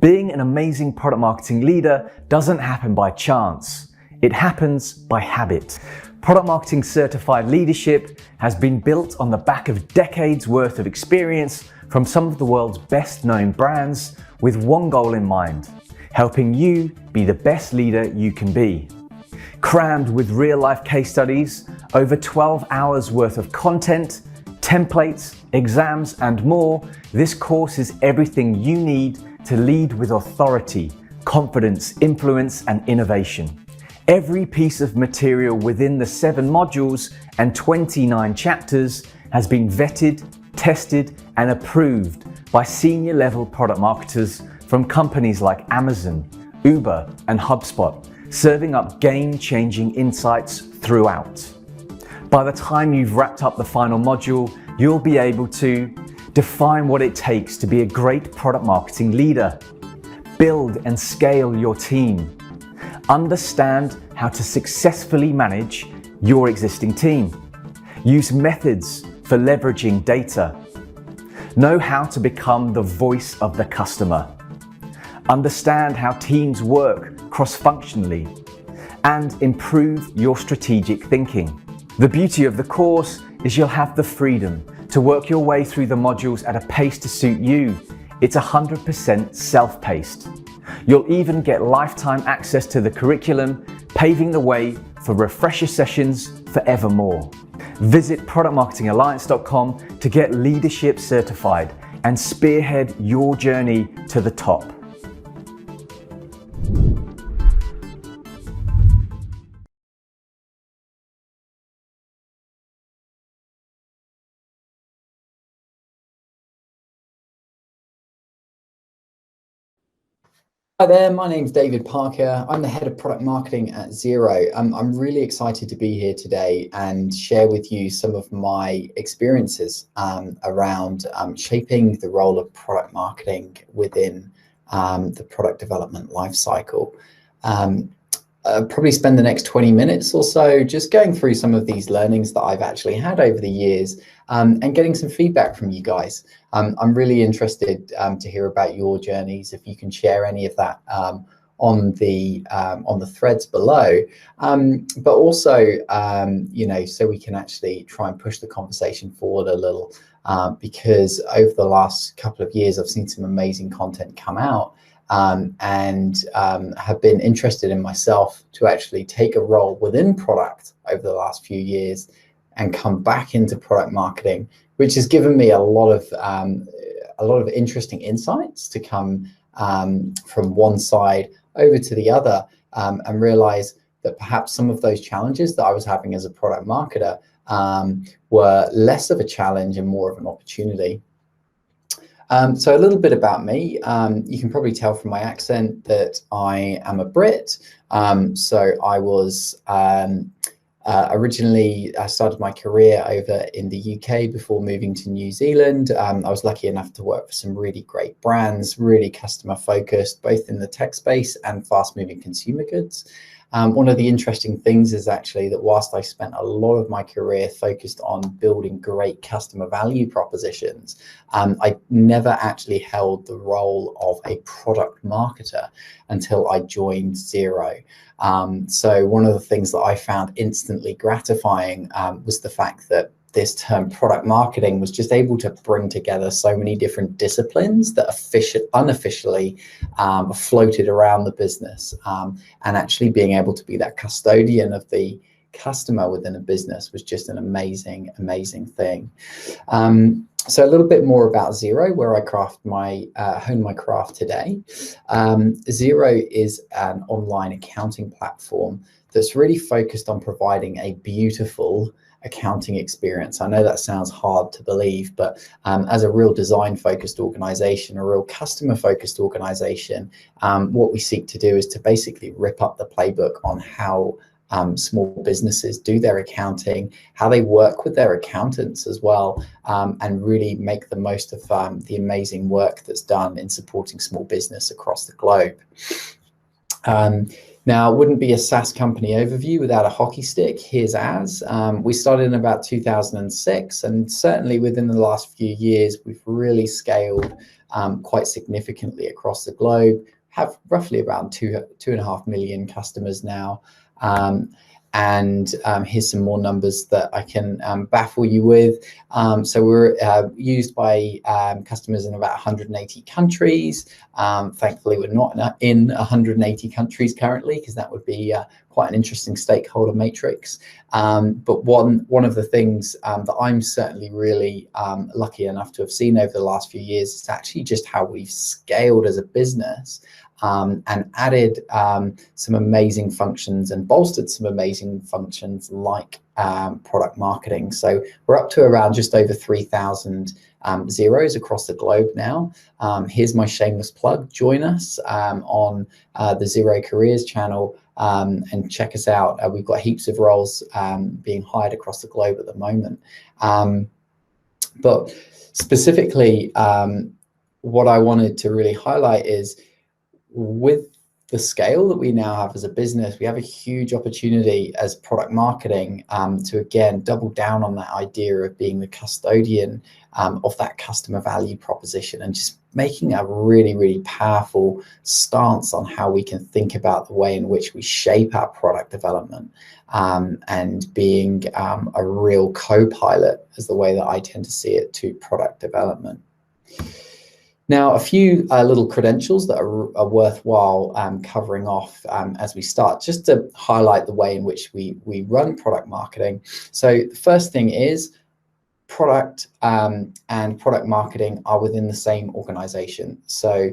Being an amazing product marketing leader doesn't happen by chance. It happens by habit. Product marketing certified leadership has been built on the back of decades worth of experience from some of the world's best known brands with one goal in mind: helping you be the best leader you can be. Crammed with real life case studies, over 12 hours worth of content, templates, exams, and more, this course is everything you need to lead with authority, confidence, influence, and innovation. Every piece of material within the 7 modules and 29 chapters has been vetted, tested, and approved by senior level product marketers from companies like Amazon, Uber, and HubSpot, serving up game-changing insights throughout. By the time you've wrapped up the final module, you'll be able to define what it takes to be a great product marketing leader, build and scale your team, understand how to successfully manage your existing team, use methods for leveraging data, know how to become the voice of the customer, understand how teams work cross-functionally, and improve your strategic thinking. The beauty of the course is you'll have the freedom to work your way through the modules at a pace to suit you. It's 100% self-paced. You'll even get lifetime access to the curriculum, paving the way for refresher sessions forevermore. Visit productmarketingalliance.com to get leadership certified and spearhead your journey to the top. Hi there, my name's David Parker. I'm the head of product marketing at Xero. I'm really excited to be here today and share with you some of my experiences around shaping the role of product marketing within the product development lifecycle. I'll probably spend the next 20 minutes or so just going through some of these learnings that I've actually had over the years and getting some feedback from you guys. I'm really interested to hear about your journeys, if you can share any of that on the threads below, but also so we can actually try and push the conversation forward a little, because over the last couple of years I've seen some amazing content come out, and have been interested in myself to actually take a role within product over the last few years and come back into product marketing, which has given me a lot of interesting insights to come from one side over to the other, and realize that perhaps some of those challenges that I was having as a product marketer were less of a challenge and more of an opportunity. So a little bit about me. You can probably tell from my accent that I am a Brit. So I was originally, I started my career over in the UK before moving to New Zealand. I was lucky enough to work for some really great brands, really customer focused, both in the tech space and fast moving consumer goods. One of the interesting things is actually that whilst I spent a lot of my career focused on building great customer value propositions, I never actually held the role of a product marketer until I joined Xero. So one of the things that I found instantly gratifying was the fact that this term product marketing was just able to bring together so many different disciplines that unofficially floated around the business, and actually being able to be that custodian of the customer within a business was just an amazing thing. So a little bit more about Xero, where I hone my craft today. Xero is an online accounting platform that's really focused on providing a beautiful accounting experience. I know that sounds hard to believe, but as a real design-focused organization, a real customer-focused organization, what we seek to do is to basically rip up the playbook on how small businesses do their accounting, how they work with their accountants as well, and really make the most of the amazing work that's done in supporting small business across the globe. Now, it wouldn't be a SaaS company overview without a hockey stick. Here's ours. We started in about 2006, and certainly within the last few years, we've really scaled quite significantly across the globe, have roughly around 2.5 million customers now. And here's some more numbers that I can baffle you with. So we're used by customers in about 180 countries. Thankfully, we're not in 180 countries currently, because that would be quite an interesting stakeholder matrix. But one of the things that I'm certainly really lucky enough to have seen over the last few years is actually just how we've scaled as a business. And added some amazing functions and bolstered some amazing functions like product marketing. So we're up to around just over 3,000 Xeros across the globe now. Here's my shameless plug. Join us on the Xero Careers channel and check us out. We've got heaps of roles being hired across the globe at the moment. But specifically, what I wanted to really highlight is, with the scale that we now have as a business, we have a huge opportunity as product marketing to again double down on that idea of being the custodian of that customer value proposition, and just making a really, really powerful stance on how we can think about the way in which we shape our product development, and being a real co-pilot, is the way that I tend to see it, to product development. Now, a few little credentials that are worthwhile covering off as we start, just to highlight the way in which we run product marketing. So the first thing is, product and product marketing are within the same organization. So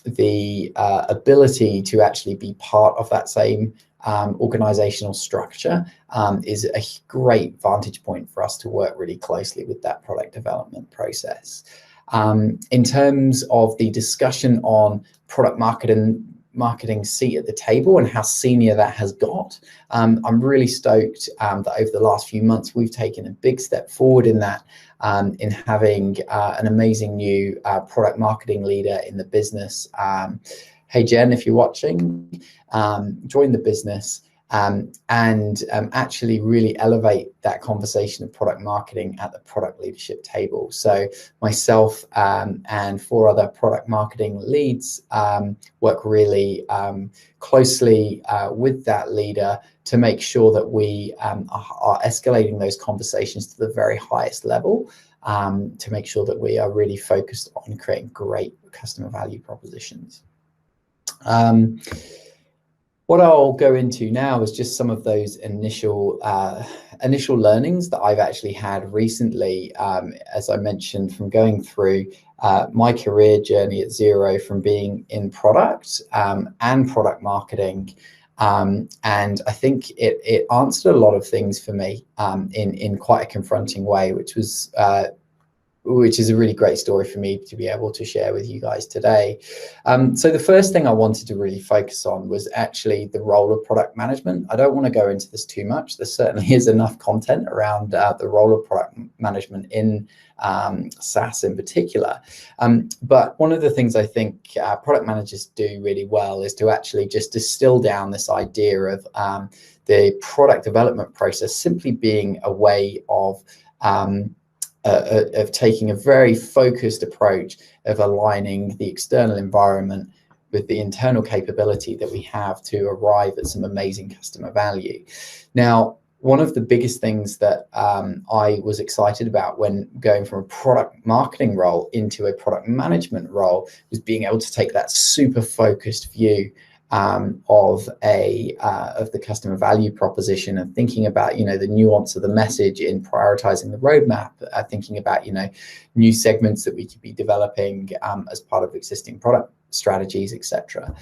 the ability to actually be part of that same organizational structure is a great vantage point for us to work really closely with that product development process. In terms of the discussion on product marketing seat at the table and how senior that has got, I'm really stoked that over the last few months we've taken a big step forward in that, in having an amazing new product marketing leader in the business. Hey Jen, if you're watching, join the business. And actually really elevate that conversation of product marketing at the product leadership table. So myself and 4 other product marketing leads work really closely with that leader to make sure that we are escalating those conversations to the very highest level, to make sure that we are really focused on creating great customer value propositions. What I'll go into now is just some of those initial learnings that I've actually had recently, as I mentioned, from going through my career journey at Xero, from being in product and product marketing. And I think it answered a lot of things for me in quite a confronting way, which is a really great story for me to be able to share with you guys today. So the first thing I wanted to really focus on was actually the role of product management. I don't want to go into this too much. There certainly is enough content around the role of product management in SaaS in particular. But one of the things I think product managers do really well is to actually just distill down this idea of the product development process simply being a way of taking a very focused approach of aligning the external environment with the internal capability that we have to arrive at some amazing customer value. Now, one of the biggest things that I was excited about when going from a product marketing role into a product management role was being able to take that super focused view of the customer value proposition, and thinking about the nuance of the message in prioritizing the roadmap, thinking about new segments that we could be developing as part of existing product strategies, etc.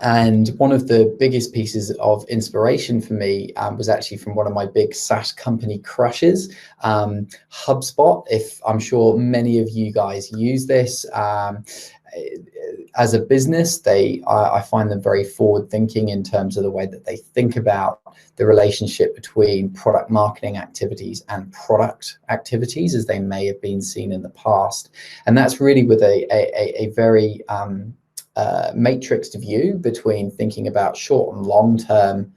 And one of the biggest pieces of inspiration for me was actually from one of my big SaaS company crushes, HubSpot. I'm sure many of you guys use this. As a business, I find them very forward thinking in terms of the way that they think about the relationship between product marketing activities and product activities as they may have been seen in the past. And that's really with a very matrixed view between thinking about short and long term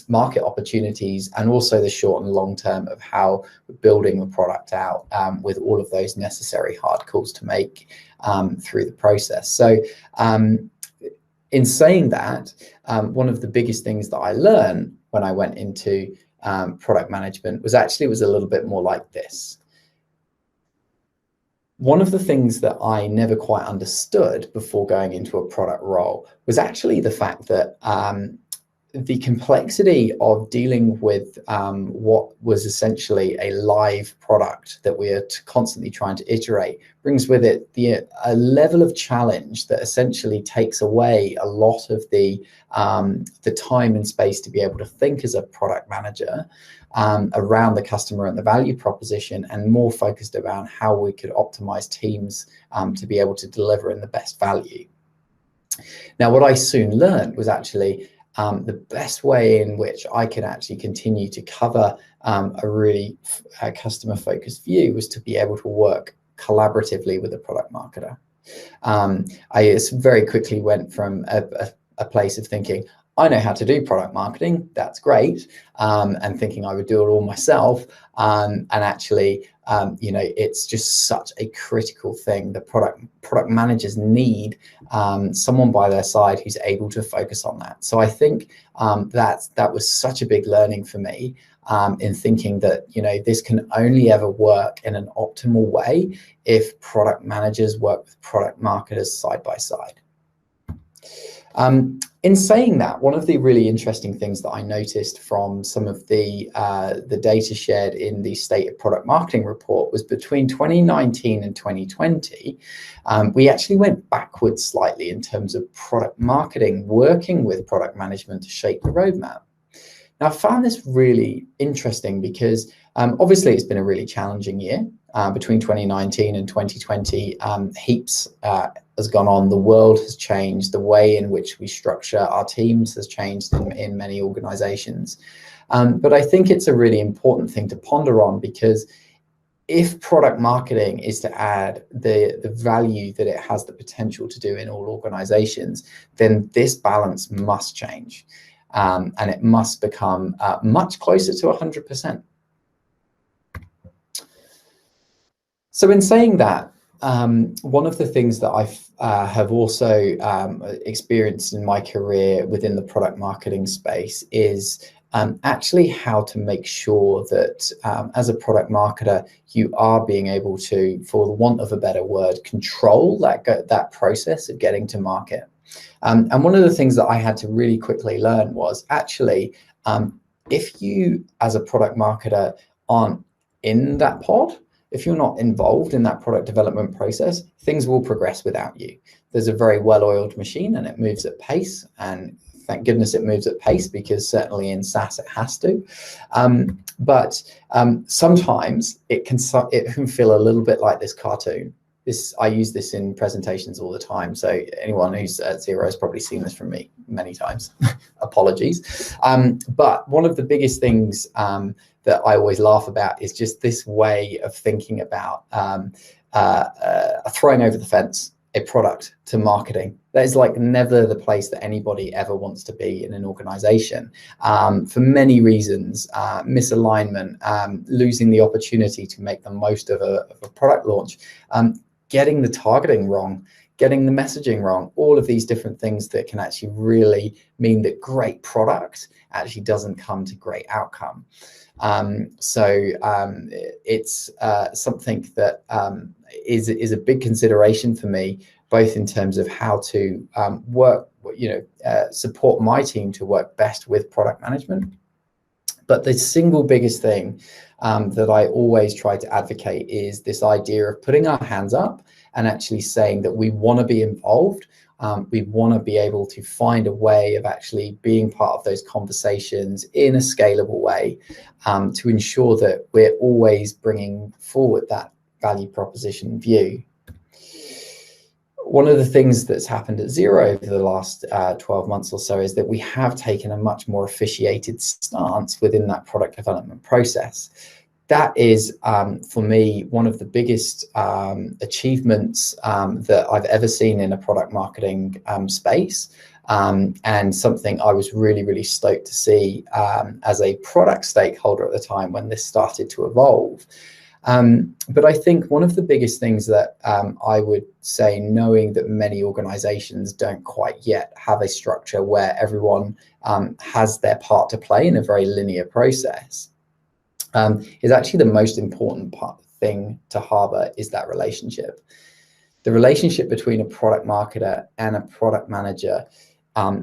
market opportunities, and also the short and long term of how we're building the product out with all of those necessary hard calls to make through the process. So in saying that, one of the biggest things that I learned when I went into product management was actually, it was a little bit more like this. One of the things that I never quite understood before going into a product role was actually the fact that the complexity of dealing with what was essentially a live product that we are constantly trying to iterate brings with it a level of challenge that essentially takes away a lot of the time and space to be able to think as a product manager around the customer and the value proposition, and more focused around how we could optimize teams to be able to deliver in the best value. Now, what I soon learned was actually the best way in which I could actually continue to cover a really customer-focused view was to be able to work collaboratively with a product marketer. I very quickly went from a place of thinking, I know how to do product marketing, that's great, and thinking I would do it all myself, and actually, it's just such a critical thing. The product managers need someone by their side who's able to focus on that. So I think that was such a big learning for me in thinking that this can only ever work in an optimal way if product managers work with product marketers side by side. In saying that, one of the really interesting things that I noticed from some of the data shared in the State of Product Marketing report was between 2019 and 2020, we actually went backwards slightly in terms of product marketing, working with product management to shape the roadmap. Now, I found this really interesting because obviously it's been a really challenging year. Between 2019 and 2020, heaps has gone on. The world has changed. The way in which we structure our teams has changed in many organizations. But I think it's a really important thing to ponder on, because if product marketing is to add the value that it has the potential to do in all organizations, then this balance must change. And it must become much closer to 100%. So in saying that, one of the things that I have also experienced in my career within the product marketing space is actually how to make sure that as a product marketer, you are being able to, for the want of a better word, control that process of getting to market. And one of the things that I had to really quickly learn was actually, if you as a product marketer aren't in that pod, if you're not involved in that product development process, things will progress without you. There's a very well-oiled machine and it moves at pace, and thank goodness it moves at pace, because certainly in SaaS it has to. But sometimes it can feel a little bit like this cartoon. I use this in presentations all the time, so anyone who's at Xero has probably seen this from me many times. Apologies. But one of the biggest things that I always laugh about is just this way of thinking about throwing over the fence a product to marketing. That is like never the place that anybody ever wants to be in an organization, for many reasons: misalignment, losing the opportunity to make the most of a product launch, getting the targeting wrong, getting the messaging wrong, all of these different things that can actually really mean that great product actually doesn't come to great outcome. It's something that is a big consideration for me, both in terms of how to support my team to work best with product management. But the single biggest thing that I always try to advocate is this idea of putting our hands up and actually saying that we want to be involved. We want to be able to find a way of actually being part of those conversations in a scalable way, to ensure that we're always bringing forward that value proposition view. One of the things that's happened at Xero over the last 12 months or so is that we have taken a much more officiated stance within that product development process. that is, for me, one of the biggest achievements that I've ever seen in a product marketing space, and something I was really, really stoked to see as a product stakeholder at the time when this started to evolve. But I think one of the biggest things that I would say, knowing that many organizations don't quite yet have a structure where everyone has their part to play in a very linear process, is actually the most important thing to harbor is that relationship. The relationship between a product marketer and a product manager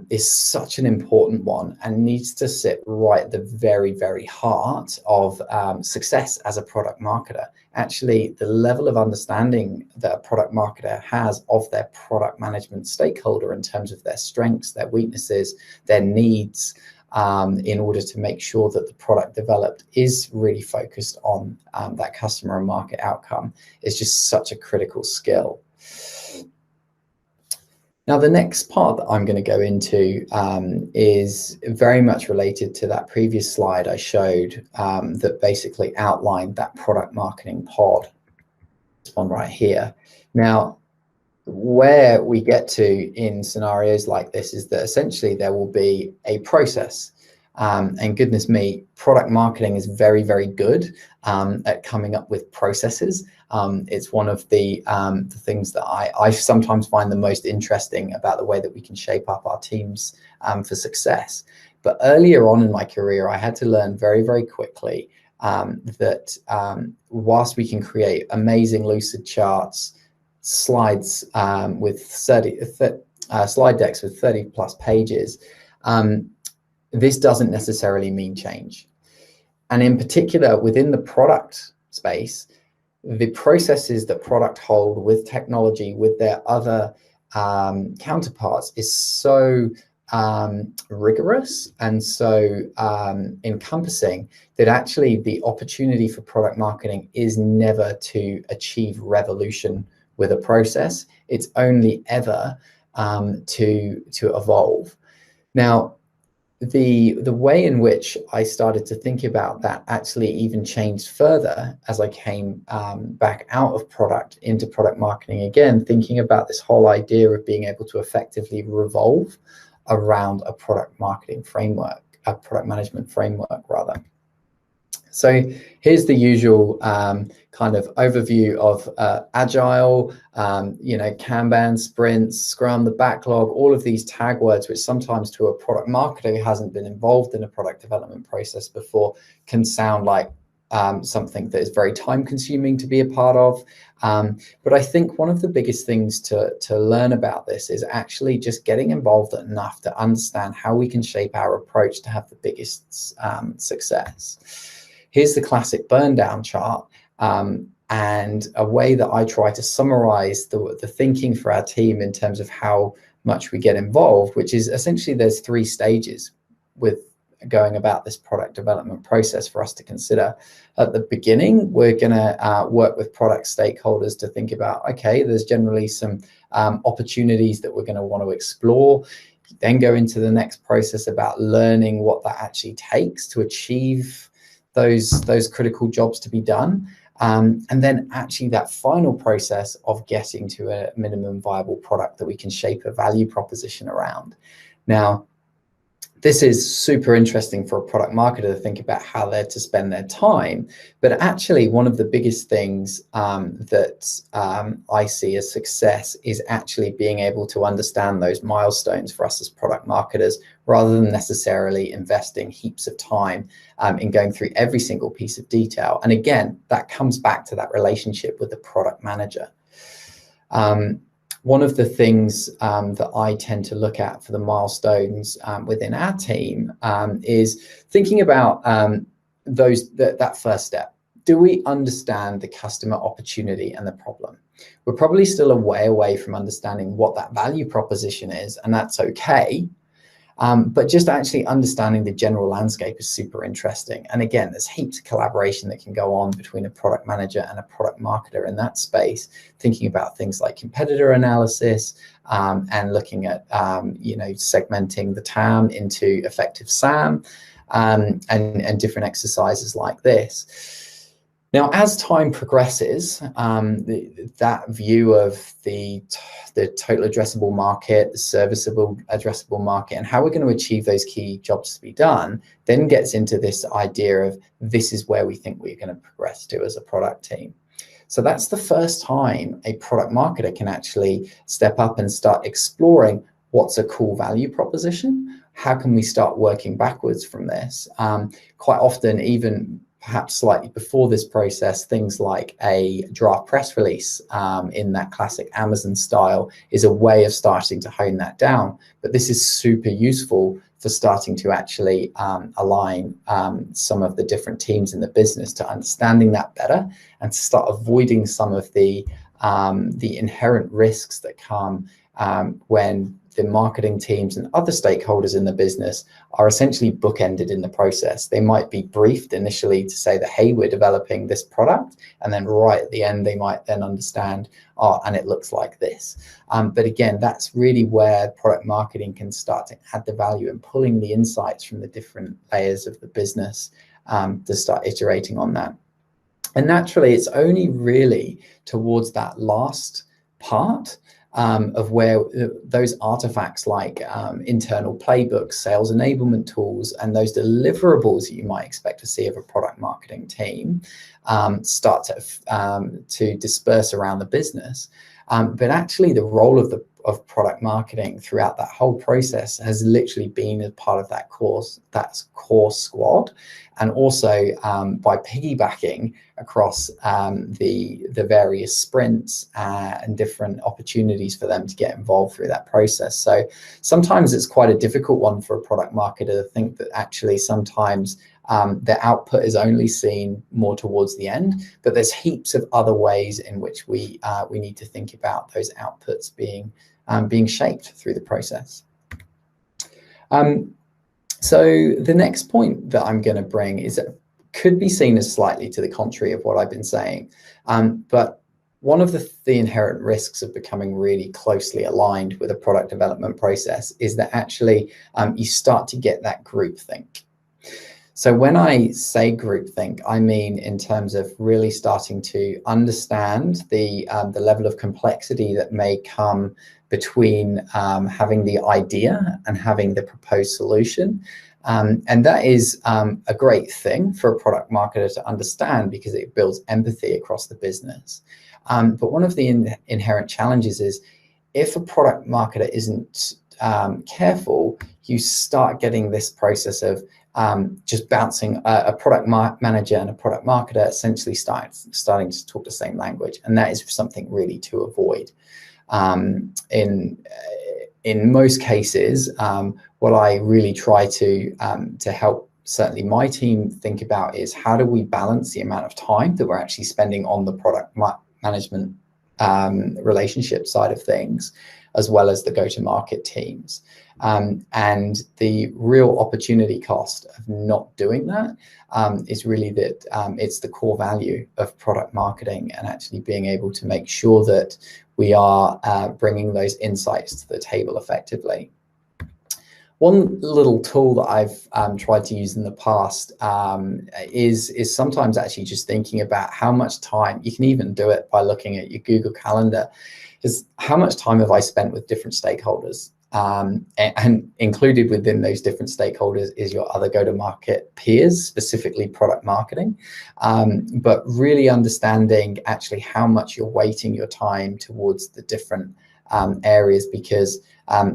is such an important one and needs to sit right at the very, very heart of success as a product marketer. Actually, the level of understanding that a product marketer has of their product management stakeholder in terms of their strengths, their weaknesses, their needs, in order to make sure that the product developed is really focused on that customer and market outcome is just such a critical skill. Now, the next part that I'm going to go into is very much related to that previous slide I showed that basically outlined that product marketing pod. This one right here. Now, where we get to in scenarios like this is that essentially there will be a process. And goodness me, product marketing is very, very good at coming up with processes. It's one of the things that I sometimes find the most interesting about the way that we can shape up our teams for success. But earlier on in my career, I had to learn very, very quickly that whilst we can create amazing lucid charts, slides with slide decks with 30 plus pages, this doesn't necessarily mean change. And in particular, within the product space, the processes that product hold with technology, with their other counterparts, is so rigorous and so encompassing that actually the opportunity for product marketing is never to achieve revolution with a process. It's only ever to evolve. Now, the way in which I started to think about that actually even changed further as I came back out of product into product marketing again, thinking about this whole idea of being able to effectively revolve around a product marketing framework, a product management framework rather. So here's the usual kind of overview of agile, Kanban, sprints, Scrum, the backlog, all of these tag words, which sometimes to a product marketer who hasn't been involved in a product development process before can sound like something that is very time consuming to be a part of. But I think one of the biggest things to learn about this is actually just getting involved enough to understand how we can shape our approach to have the biggest success. Here's the classic burn down chart, and a way that I try to summarize the thinking for our team in terms of how much we get involved, which is essentially there's 3 stages with going about this product development process for us to consider. At the beginning, we're going to work with product stakeholders to think about, okay, there's generally some opportunities that we're going to want to explore. Then go into the next process about learning what that actually takes to achieve those critical jobs to be done. And then actually that final process of getting to a minimum viable product that we can shape a value proposition around. Now, this is super interesting for a product marketer to think about how they're to spend their time. But actually, one of the biggest things that I see as success is actually being able to understand those milestones for us as product marketers, rather than necessarily investing heaps of time in going through every single piece of detail. And again, that comes back to that relationship with the product manager. One of the things that I tend to look at for the milestones within our team is thinking about that first step. Do we understand the customer opportunity and the problem? We're probably still a way away from understanding what that value proposition is, and that's okay. But just actually understanding the general landscape is super interesting. And again, there's heaps of collaboration that can go on between a product manager and a product marketer in that space, thinking about things like competitor analysis and looking at, segmenting the TAM into effective SAM and different exercises like this. Now, as time progresses, that view of the total addressable market, the serviceable addressable market, and how we're going to achieve those key jobs to be done, then gets into this idea of this is where we think we're going to progress to as a product team. So that's the first time a product marketer can actually step up and start exploring what's a cool value proposition. How can we start working backwards from this? Quite often, even perhaps slightly before this process, things like a draft press release in that classic Amazon style is a way of starting to hone that down. But this is super useful for starting to actually align some of the different teams in the business to understanding that better and to start avoiding some of the inherent risks that come when the marketing teams and other stakeholders in the business are essentially bookended in the process. They might be briefed initially to say that, hey, we're developing this product, and then right at the end, they might then understand, oh, and it looks like this. But again, that's really where product marketing can start to add the value and pulling the insights from the different layers of the business to start iterating on that. And naturally, it's only really towards that last part of where those artifacts like internal playbooks, sales enablement tools, and those deliverables that you might expect to see of a product marketing team start to disperse around the business. But actually, the role of product marketing throughout that whole process has literally been a part of that core squad, and also by piggybacking across the various sprints and different opportunities for them to get involved through that process. So sometimes it's quite a difficult one for a product marketer to think that actually sometimes the output is only seen more towards the end, but there's heaps of other ways in which we need to think about those outputs being shaped through the process. So the next point that I'm going to bring is that could be seen as slightly to the contrary of what I've been saying, but one of the inherent risks of becoming really closely aligned with a product development process is that actually you start to get that groupthink. So when I say groupthink, I mean in terms of really starting to understand the level of complexity that may come between having the idea and having the proposed solution. And that is a great thing for a product marketer to understand because it builds empathy across the business. But one of the inherent challenges is if a product marketer isn't careful, you start getting this process of just bouncing a product manager and a product marketer essentially starting to talk the same language. And that is something really to avoid. In most cases, what I really try to help certainly my team think about is how do we balance the amount of time that we're actually spending on the product management relationship side of things, as well as the go-to-market teams. And the real opportunity cost of not doing that is really that it's the core value of product marketing and actually being able to make sure that we are bringing those insights to the table effectively. One little tool that I've tried to use in the past is sometimes actually just thinking about how much time, you can even do it by looking at your Google Calendar, is how much time have I spent with different stakeholders? And included within those different stakeholders is your other go-to-market peers, specifically product marketing, but really understanding actually how much you're weighting your time towards the different areas, because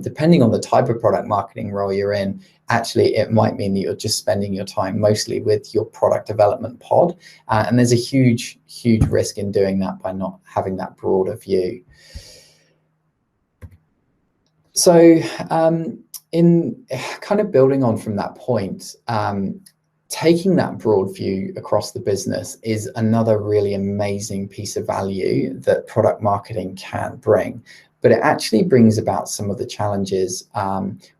depending on the type of product marketing role you're in, actually it might mean that you're just spending your time mostly with your product development pod, and there's a huge risk in doing that by not having that broader view. So in kind of building on from that point, taking that broad view across the business is another really amazing piece of value that product marketing can bring. But it actually brings about some of the challenges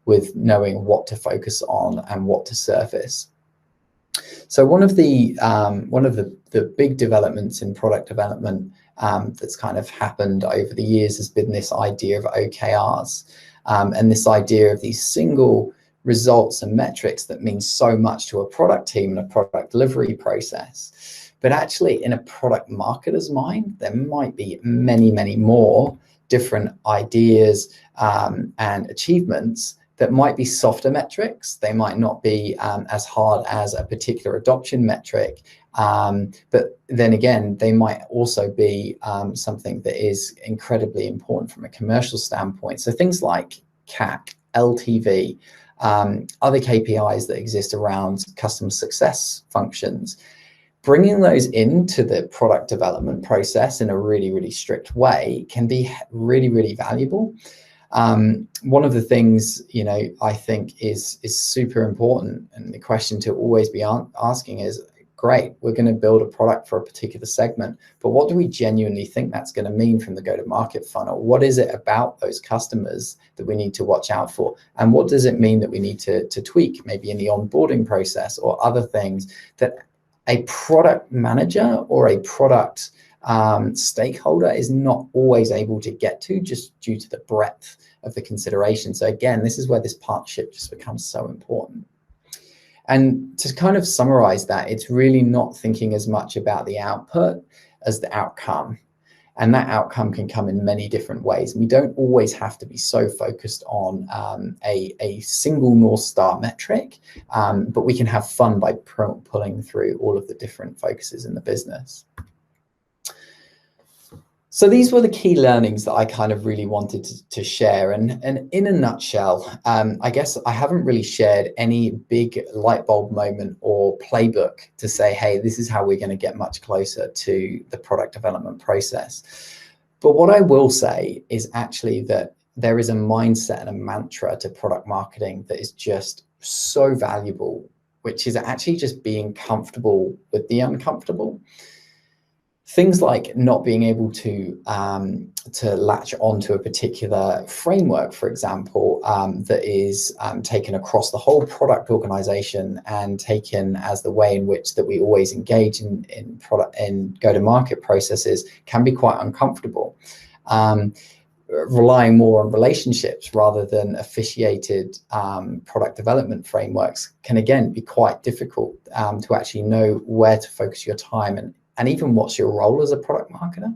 with knowing what to focus on and what to surface. So one of the big developments in product development that's kind of happened over the years has been this idea of OKRs, and this idea of these single results and metrics that mean so much to a product team and a product delivery process. But actually in a product marketer's mind, there might be many, many more different ideas and achievements that might be softer metrics. They might not be as hard as a particular adoption metric, but then again, they might also be something that is incredibly important from a commercial standpoint. So things like CAC, LTV, other KPIs that exist around customer success functions, bringing those into the product development process in a really, really strict way can be really, really valuable. One of the things, you know, I think is super important, and the question to always be asking is, great, we're going to build a product for a particular segment, but what do we genuinely think that's going to mean from the go-to-market funnel? What is it about those customers that we need to watch out for? And what does it mean that we need to tweak, maybe in the onboarding process or other things that a product manager or a product stakeholder is not always able to get to, just due to the breadth of the consideration. So again, this is where this partnership just becomes so important. And to kind of summarize that, it's really not thinking as much about the output as the outcome. And that outcome can come in many different ways. We don't always have to be so focused on a single North Star metric, but we can have fun by pulling through all of the different focuses in the business. So these were the key learnings that I kind of really wanted to share. And in a nutshell, I guess I haven't really shared any big light bulb moment or playbook to say, hey, this is how we're going to get much closer to the product development process. But what I will say is actually that there is a mindset and a mantra to product marketing that is just so valuable, which is actually just being comfortable with the uncomfortable. Things like not being able to latch onto a particular framework, for example, that is taken across the whole product organization and taken as the way in which that we always engage in product and go-to-market processes, can be quite uncomfortable. Relying more on relationships rather than officiated product development frameworks can again be quite difficult to actually know where to focus your time and even what's your role as a product marketer.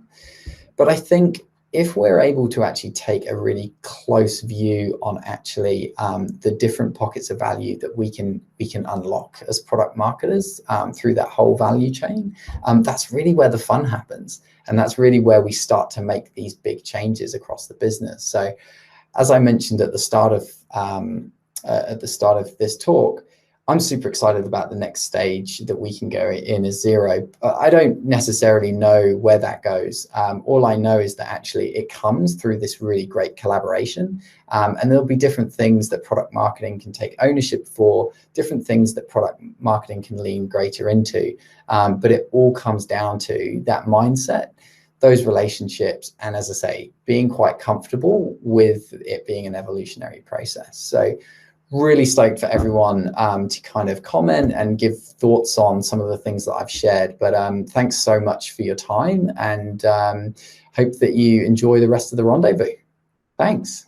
But I think if we're able to actually take a really close view on actually the different pockets of value that we can unlock as product marketers through that whole value chain, that's really where the fun happens. And that's really where we start to make these big changes across the business. So as I mentioned at the start of this talk, I'm super excited about the next stage that we can go in as Xero. I don't necessarily know where that goes. All I know is that actually it comes through this really great collaboration. And there'll be different things that product marketing can take ownership for, different things that product marketing can lean greater into. But it all comes down to that mindset, those relationships, and as I say, being quite comfortable with it being an evolutionary process. So really stoked for everyone to kind of comment and give thoughts on some of the things that I've shared. But thanks so much for your time, and hope that you enjoy the rest of the rendezvous. Thanks.